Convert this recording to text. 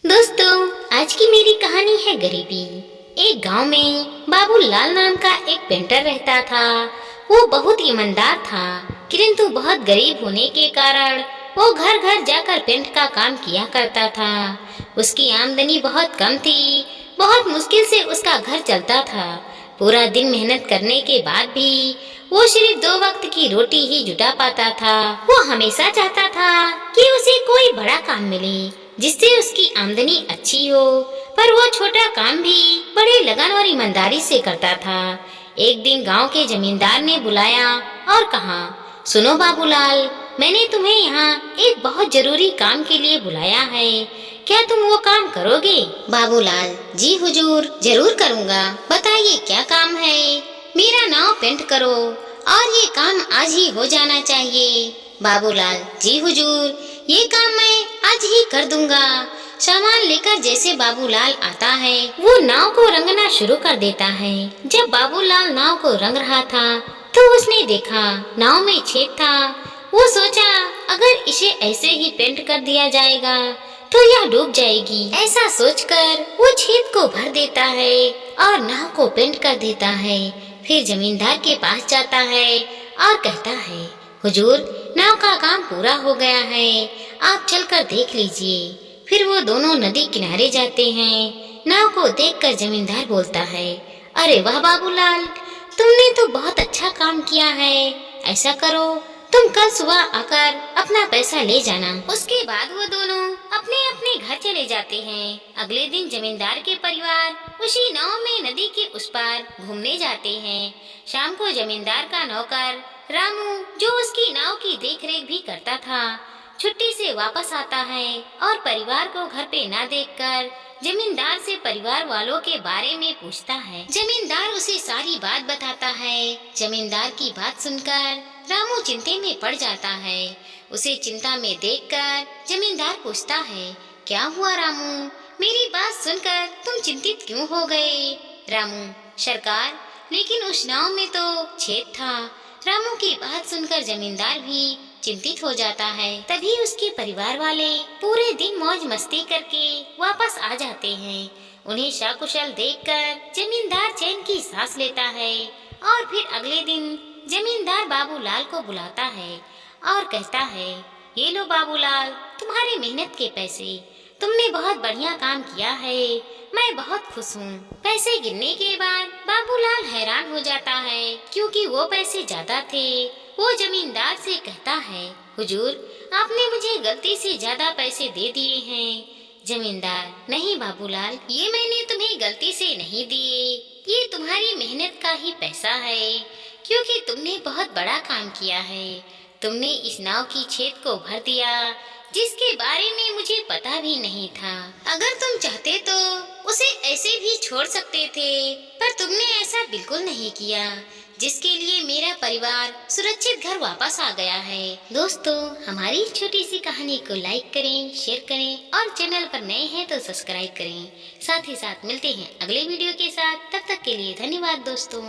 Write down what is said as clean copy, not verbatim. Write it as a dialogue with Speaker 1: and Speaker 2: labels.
Speaker 1: दोस्तों, आज की मेरी कहानी है गरीबी। एक गांव में बाबूलाल नाम का एक पेंटर रहता था। वो बहुत ईमानदार था, किंतु बहुत गरीब होने के कारण वो घर घर जाकर पेंट का काम किया करता था। उसकी आमदनी बहुत कम थी, बहुत मुश्किल से उसका घर चलता था। पूरा दिन मेहनत करने के बाद भी वो सिर्फ 2 वक्त की रोटी ही जुटा पाता था। वो हमेशा चाहता था कि उसे कोई बड़ा काम मिले जिससे उसकी आमदनी अच्छी हो, पर वो छोटा काम भी बड़े लगन और ईमानदारी से करता था। एक दिन गांव के जमींदार ने बुलाया और कहा, सुनो बाबूलाल, मैंने तुम्हें यहाँ एक बहुत जरूरी काम के लिए बुलाया है। क्या तुम वो काम करोगे? बाबूलाल, जी हुजूर, जरूर करूँगा। बताइए क्या काम है? मेरा नाव पेंट करो और ये काम आज ही हो जाना चाहिए। बाबूलाल, जी हुजूर, ये काम मैं आज ही कर दूंगा। सामान लेकर जैसे बाबूलाल आता है, वो नाव को रंगना शुरू कर देता है। जब बाबूलाल नाव को रंग रहा था तो उसने देखा नाव में छेद था। वो सोचा, अगर इसे ऐसे ही पेंट कर दिया जाएगा तो यह डूब जाएगी। ऐसा सोचकर वो छेद को भर देता है और नाव को पेंट कर देता है। फिर जमींदार के पास जाता है और कहता है, हुजूर, नाव का काम पूरा हो गया है, आप चलकर देख लीजिए। फिर वो दोनों नदी किनारे जाते हैं। नाव को देखकर जमींदार बोलता है, अरे वाह बाबूलाल, तुमने तो बहुत अच्छा काम किया है। ऐसा करो, तुम कल सुबह आकर अपना पैसा ले जाना। उसके बाद वो दोनों अपने अपने घर चले जाते हैं। अगले दिन जमींदार के परिवार उसी नाव में नदी के उस पार घूमने जाते हैं। शाम को जमींदार का नौकर रामू, जो उसकी नाव की देखरेख भी करता था, छुट्टी से वापस आता है और परिवार को घर पे ना देखकर जमींदार से परिवार वालों के बारे में पूछता है। जमींदार उसे सारी बात बताता है। जमींदार की बात सुनकर रामू चिंता में पड़ जाता है। उसे चिंता में देखकर जमींदार पूछता है, क्या हुआ रामू? मेरी बात सुनकर तुम चिंतित क्यों हो गए? रामू, सरकार, लेकिन उस नाव में तो छेद था। रामू की बात सुनकर जमींदार भी चिंतित हो जाता है। तभी उसके परिवार वाले पूरे दिन मौज मस्ती करके वापस आ जाते हैं। उन्हें सकुशल देखकर जमींदार चैन की सांस लेता है और फिर अगले दिन जमींदार बाबूलाल को बुलाता है और कहता है, ये लो बाबूलाल, तुम्हारी मेहनत के पैसे। तुमने बहुत बढ़िया काम किया है, मैं बहुत खुश हूँ। पैसे गिनने के बाद बाबूलाल हैरान हो जाता है, क्योंकि वो पैसे ज्यादा थे। वो जमींदार से कहता है, हुजूर, आपने मुझे गलती से ज्यादा पैसे दे दिए हैं। जमींदार, नहीं बाबूलाल, ये मैंने तुम्हें गलती से नहीं दिए, ये तुम्हारी मेहनत का ही पैसा है, क्योंकि तुमने बहुत बड़ा काम किया है। तुमने इस नाव की छेद को भर दिया, जिसके बारे में मुझे पता भी नहीं था। अगर तुम चाहते तो उसे ऐसे भी छोड़ सकते थे, पर तुमने ऐसा बिल्कुल नहीं किया, जिसके लिए मेरा परिवार सुरक्षित घर वापस आ गया है। दोस्तों, हमारी छोटी सी कहानी को लाइक करें, शेयर करें और चैनल पर नए हैं तो सब्सक्राइब करें। साथ ही साथ मिलते हैं अगले वीडियो के साथ। तब तक के लिए धन्यवाद दोस्तों।